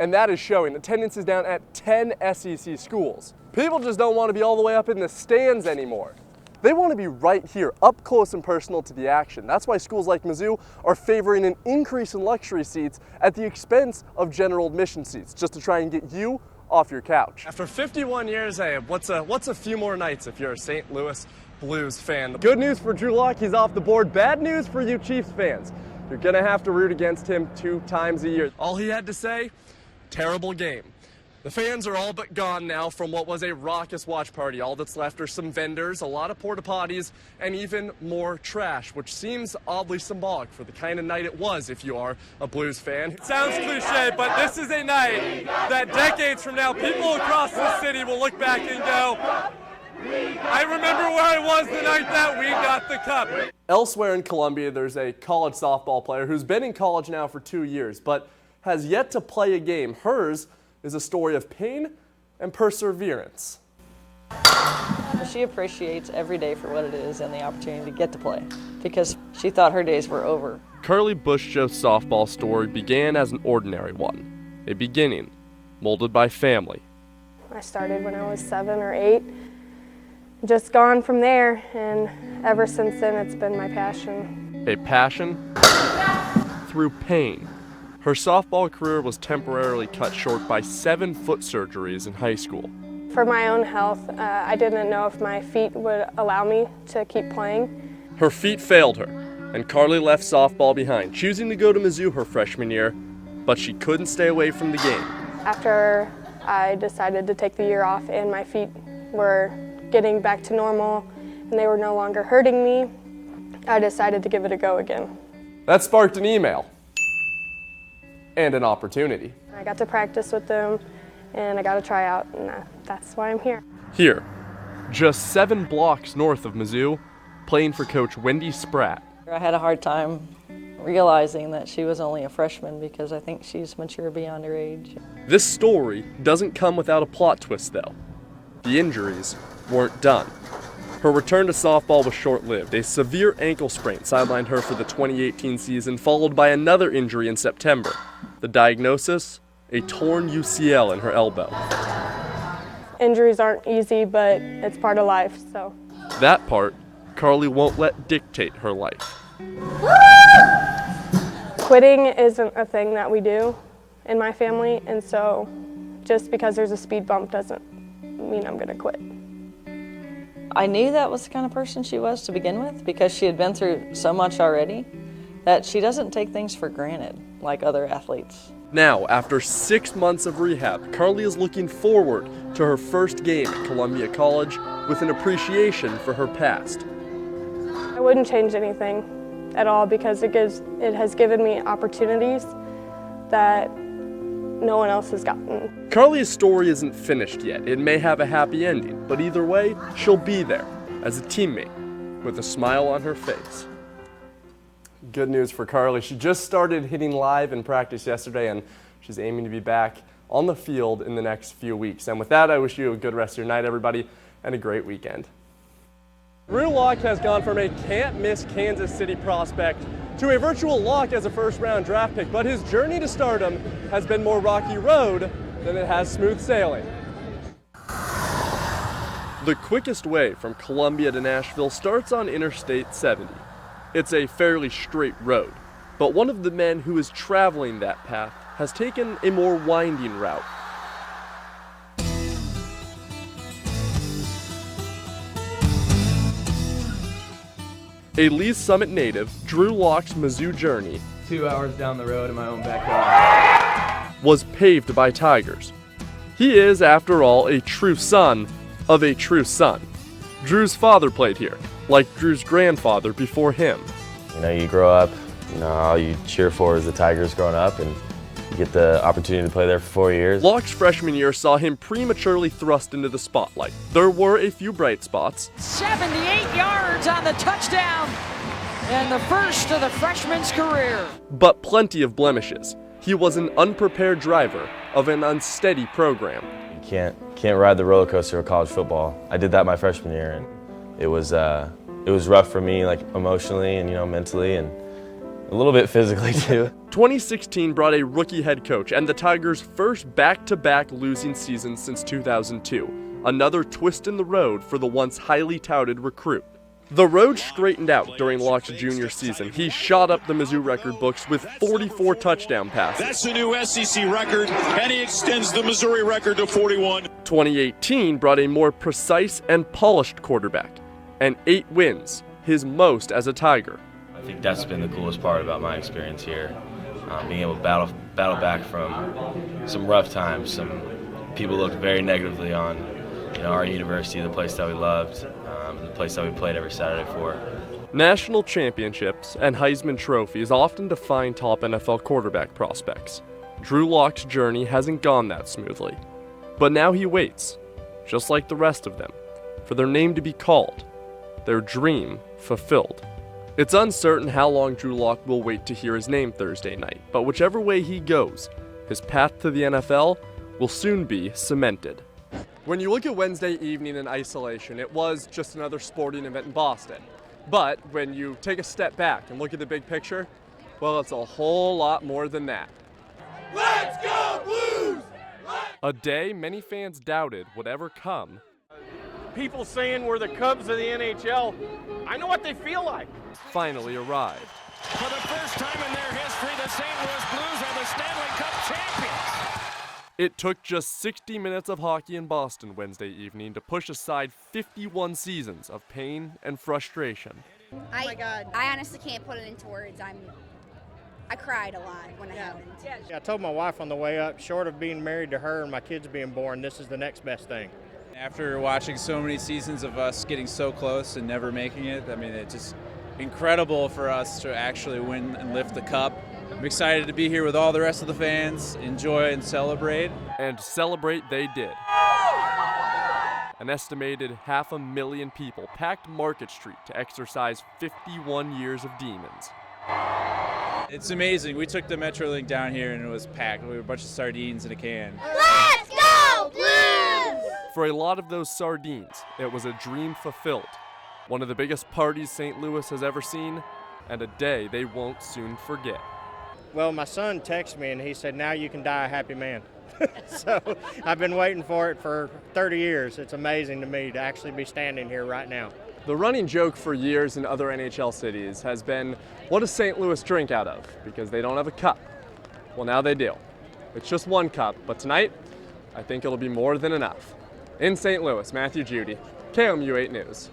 And that is showing. Attendance is down at 10 SEC schools. People just don't want to be all the way up in the stands anymore. They want to be right here, up close and personal to the action. That's why schools like Mizzou are favoring an increase in luxury seats at the expense of general admission seats, just to try and get you off your couch. After 51 years, hey, what's a few more nights if you're a St. Louis Blues fan? Good news for Drew Lock, he's off the board. Bad news for you Chiefs fans. You're gonna have to root against him 2 times a year. All he had to say, terrible game. The fans are all but gone now from what was a raucous watch party. All that's left are some vendors, a lot of porta potties, and even more trash, which seems oddly symbolic for the kind of night it was if you are a Blues fan. It sounds cliche, but this is a night that decades from now, people across the city will look back and go, I remember where I was the night that we got the cup. Elsewhere in Columbia, there's a college softball player who's been in college now for 2 years, but has yet to play a game. Hers is a story of pain and perseverance. She appreciates every day for what it is and the opportunity to get to play, because she thought her days were over. Carly Bush-Joe's softball story began as an ordinary one, a beginning molded by family. I started when I was 7 or 8, just gone from there, and ever since then it's been my passion. A passion through pain. Her softball career was temporarily cut short by 7 foot surgeries in high school. For my own health, I didn't know if my feet would allow me to keep playing. Her feet failed her, and Carly left softball behind, choosing to go to Mizzou her freshman year, but she couldn't stay away from the game. After I decided to take the year off and my feet were getting back to normal and they were no longer hurting me, I decided to give it a go again. That sparked an email. And an opportunity. I got to practice with them, and I got to try out, and that's why I'm here. Here, just 7 blocks north of Mizzou, playing for Coach Wendy Spratt. I had a hard time realizing that she was only a freshman because I think she's mature beyond her age. This story doesn't come without a plot twist, though. The injuries weren't done. Her return to softball was short-lived. A severe ankle sprain sidelined her for the 2018 season, followed by another injury in September. The diagnosis? A torn UCL in her elbow. Injuries aren't easy, but it's part of life, so. That part, Carly won't let dictate her life. Quitting isn't a thing that we do in my family, and so just because there's a speed bump doesn't mean I'm gonna quit. I knew that was the kind of person she was to begin with because she had been through so much already that she doesn't take things for granted like other athletes. Now, after 6 months of rehab, Carly is looking forward to her first game at Columbia College with an appreciation for her past. I wouldn't change anything at all because it has given me opportunities that no one else has gotten. Carly's story isn't finished yet. It may have a happy ending, but either way, she'll be there as a teammate with a smile on her face. Good news for Carly. She just started hitting live in practice yesterday, and she's aiming to be back on the field in the next few weeks. And with that, I wish you a good rest of your night, everybody, and a great weekend. Drew Lock has gone from a can't-miss Kansas City prospect to a virtual lock as a first-round draft pick, but his journey to stardom has been more rocky road than it has smooth sailing. The quickest way from Columbia to Nashville starts on Interstate 70. It's a fairly straight road, but one of the men who is traveling that path has taken a more winding route. A Lee's Summit native, Drew Lock's Mizzou journey 2 hours down the road in my own backyard was paved by tigers. He is, after all, a true son of a true son. Drew's father played here, like Drew's grandfather before him. You know, you grow up, you know, all you cheer for is the Tigers growing up, and you get the opportunity to play there for 4 years. Lock's freshman year saw him prematurely thrust into the spotlight. There were a few bright spots. 78 yards on the touchdown, and the first of the freshman's career. But plenty of blemishes. He was an unprepared driver of an unsteady program. You can't ride the roller coaster of college football. I did that my freshman year, and it was rough for me, like emotionally and mentally, and A little bit physically too. 2016 brought a rookie head coach and the Tigers' first back-to-back losing season since 2002. Another twist in the road for the once highly touted recruit. The road straightened out during Locke's junior season. He shot up the Mizzou record books with 44 touchdown passes. That's the new SEC record, and he extends the Missouri record to 41. 2018 brought a more precise and polished quarterback, and 8 wins, his most as a Tiger. I think that's been the coolest part about my experience here, being able to battle back from some rough times. Some people looked very negatively on, our university, the place that we loved, the place that we played every Saturday for. National championships and Heisman trophies often define top NFL quarterback prospects. Drew Lock's journey hasn't gone that smoothly, but now he waits, just like the rest of them, for their name to be called, their dream fulfilled. It's uncertain how long Drew Lock will wait to hear his name Thursday night, but whichever way he goes, his path to the NFL will soon be cemented. When you look at Wednesday evening in isolation, it was just another sporting event in Boston. But when you take a step back and look at the big picture, well, it's a whole lot more than that. Let's go Blues! A day many fans doubted would ever come. People saying we're the Cubs of the NHL, I know what they feel like. Finally arrived. For the first time in their history, the St. Louis Blues are the Stanley Cup champions. It took just 60 minutes of hockey in Boston Wednesday evening to push aside 51 seasons of pain and frustration. I honestly can't put it into words. I cried a lot when it happened. I told my wife on the way up, short of being married to her and my kids being born, this is the next best thing. After watching so many seasons of us getting so close and never making it, I mean, it's just incredible for us to actually win and lift the cup. I'm excited to be here with all the rest of the fans, enjoy and celebrate. And celebrate they did. An estimated 500,000 people packed Market Street to exercise 51 years of demons. It's amazing. We took the Metrolink down here and it was packed. We were a bunch of sardines in a can. Let's go Blues! For a lot of those sardines, it was a dream fulfilled. One of the biggest parties St. Louis has ever seen, and a day they won't soon forget. Well, my son texted me and he said, now you can die a happy man. So I've been waiting for it for 30 years. It's amazing to me to actually be standing here right now. The running joke for years in other NHL cities has been, what does St. Louis drink out of? Because they don't have a cup. Well, now they do. It's just one cup, but tonight, I think it'll be more than enough. In St. Louis, Matthew Judy, KOMU 8 News.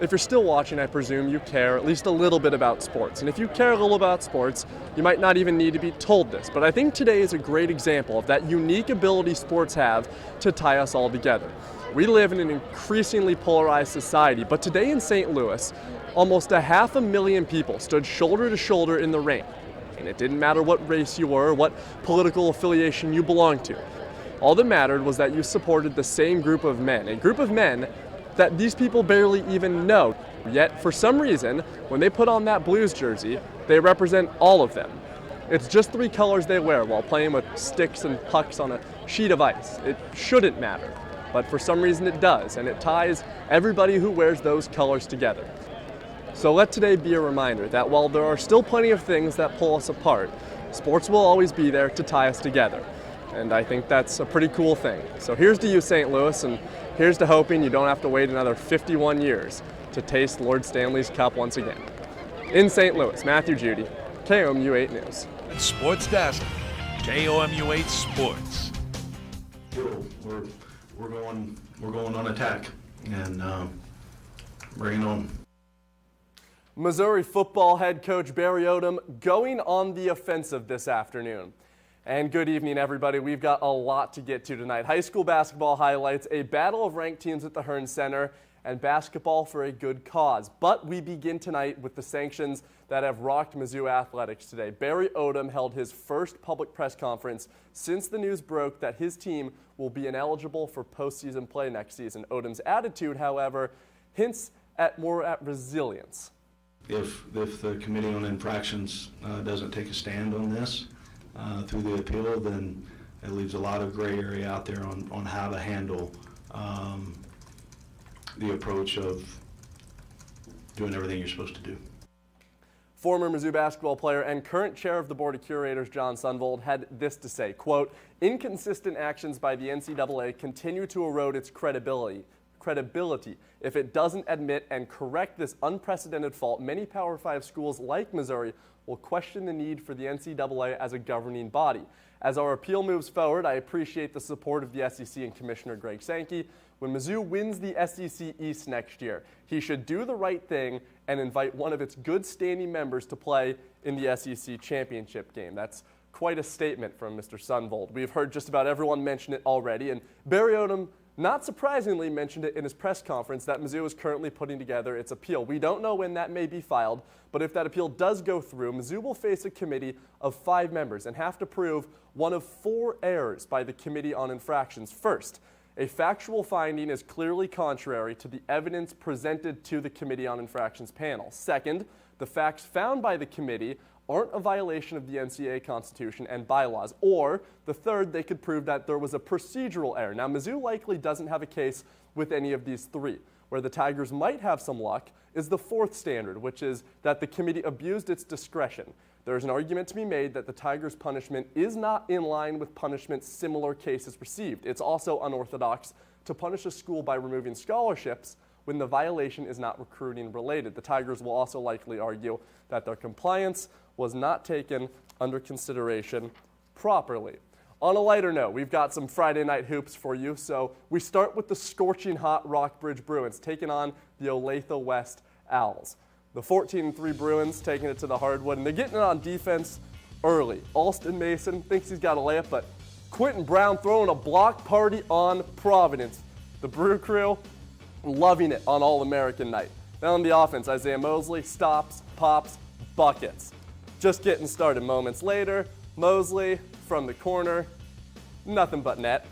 If you're still watching, I presume you care at least a little bit about sports. And if you care a little about sports, you might not even need to be told this. But I think today is a great example of that unique ability sports have to tie us all together. We live in an increasingly polarized society, but today in St. Louis, almost 500,000 people stood shoulder to shoulder in the rain. And it didn't matter what race you were, or what political affiliation you belonged to. All that mattered was that you supported the same group of men, a group of men that these people barely even know. Yet, for some reason, when they put on that Blues jersey, they represent all of them. It's just 3 colors they wear while playing with sticks and pucks on a sheet of ice. It shouldn't matter, but for some reason it does, and it ties everybody who wears those colors together. So let today be a reminder that while there are still plenty of things that pull us apart, sports will always be there to tie us together. And I think that's a pretty cool thing. So here's to you, St. Louis, and here's to hoping you don't have to wait another 51 years to taste Lord Stanley's Cup once again. In St. Louis, Matthew Judy, KOMU 8 News. Sports Desk, KOMU 8 Sports. We're going on attack, and bring it on. Missouri football head coach Barry Odom going on the offensive this afternoon. And good evening, everybody. We've got a lot to get to tonight. High school basketball highlights, a battle of ranked teams at the Hearn Center, and basketball for a good cause. But we begin tonight with the sanctions that have rocked Mizzou athletics today. Barry Odom held his first public press conference since the news broke that his team will be ineligible for postseason play next season. Odom's attitude, however, hints at more resilience. If the Committee on Infractions doesn't take a stand on this through the appeal, then it leaves a lot of gray area out there on how to handle the approach of doing everything you're supposed to do. Former Mizzou basketball player and current chair of the Board of Curators, John Sunvold, had this to say, quote, "Inconsistent actions by the NCAA continue to erode its credibility. If it doesn't admit and correct this unprecedented fault, many Power 5 schools like Missouri will question the need for the NCAA as a governing body. As our appeal moves forward, I appreciate the support of the SEC and Commissioner Greg Sankey. When Mizzou wins the SEC East next year, he should do the right thing and invite one of its good standing members to play in the SEC championship game." That's quite a statement from Mr. Sunvold. We've heard just about everyone mention it already, and Barry Odom, not surprisingly, mentioned it in his press conference that Mizzou is currently putting together its appeal. We don't know when that may be filed, but if that appeal does go through, Mizzou will face a committee of 5 members and have to prove one of 4 errors by the Committee on Infractions. First, a factual finding is clearly contrary to the evidence presented to the Committee on Infractions panel. Second, the facts found by the committee aren't a violation of the NCAA Constitution and bylaws. Or the third, they could prove that there was a procedural error. Now, Mizzou likely doesn't have a case with any of these 3. Where the Tigers might have some luck is the 4th standard, which is that the committee abused its discretion. There is an argument to be made that the Tigers' punishment is not in line with punishments similar cases received. It's also unorthodox to punish a school by removing scholarships when the violation is not recruiting related. The Tigers will also likely argue that their compliance was not taken under consideration properly. On a lighter note, we've got some Friday night hoops for you. So we start with the scorching hot Rockbridge Bruins taking on the Olathe West Owls. The 14-3 Bruins taking it to the hardwood, and they're getting it on defense early. Alston Mason thinks he's got a layup, but Quentin Brown throwing a block party on Providence. The Brew Crew loving it on All-American night. Now on the offense, Isaiah Mosley stops, pops, buckets. Just getting started moments later. Mosley from the corner, nothing but net.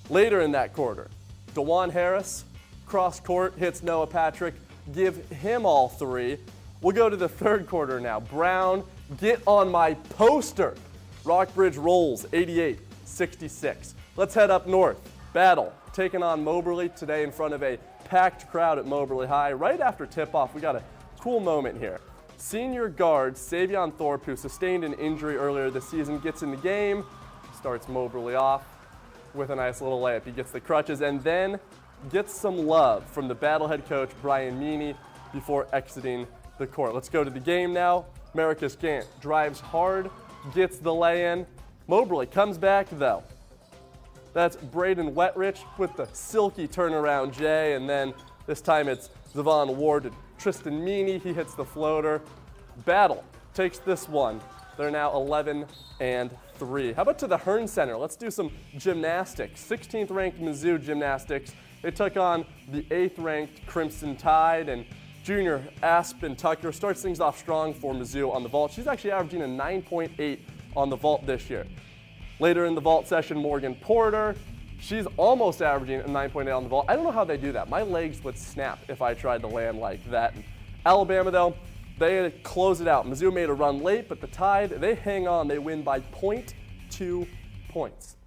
Later in that quarter, DeJuan Harris, cross court, hits Noah Patrick, give him all 3. We'll go to the third quarter now. Brown, get on my poster. Rockbridge rolls 88-66. Let's head up north. Battle taking on Moberly today in front of a packed crowd at Moberly High. Right after tip-off, we got a cool moment here. Senior guard Savion Thorpe, who sustained an injury earlier this season, gets in the game, starts Moberly off with a nice little layup. He gets the crutches and then gets some love from the Battle head coach, Brian Meany, before exiting the court. Let's go to the game now. Marcus Gant drives hard, gets the lay-in. Moberly comes back, though. That's Braden Wetrich with the silky turnaround J, and then this time it's Zavon Ward to Tristan Meany. He hits the floater. Battle takes this one. They're now 11-3. How about to the Hearn Center? Let's do some gymnastics. 16th ranked Mizzou gymnastics. They took on the 8th ranked Crimson Tide, and junior Aspen Tucker starts things off strong for Mizzou on the vault. She's actually averaging a 9.8 on the vault this year. Later in the vault session, Morgan Porter. She's almost averaging a 9.8 on the vault. I don't know how they do that. My legs would snap if I tried to land like that. Alabama, though, they close it out. Mizzou made a run late, but the Tide, they hang on. They win by 0.2 points.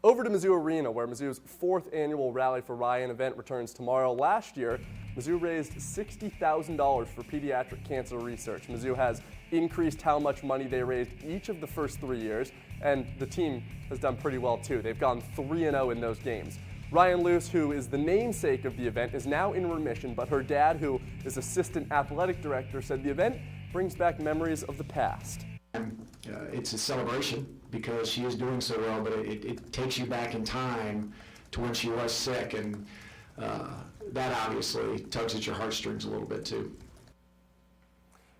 Over to Mizzou Arena, where Mizzou's 4th annual Rally for Ryan event returns tomorrow. Last year, Mizzou raised $60,000 for pediatric cancer research. Mizzou has increased how much money they raised each of the first 3 years, and the team has done pretty well too. They've gone 3-0 in those games. Ryan Luce, who is the namesake of the event, is now in remission, but her dad, who is assistant athletic director, said the event brings back memories of the past. It's a celebration because she is doing so well, but it takes you back in time to when she was sick, and that obviously tugs at your heartstrings a little bit too.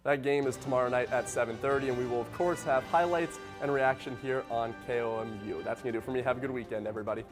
That game is tomorrow night at 7:30, and we will, of course, have highlights and reaction here on KOMU. That's going to do it for me. Have a good weekend, everybody.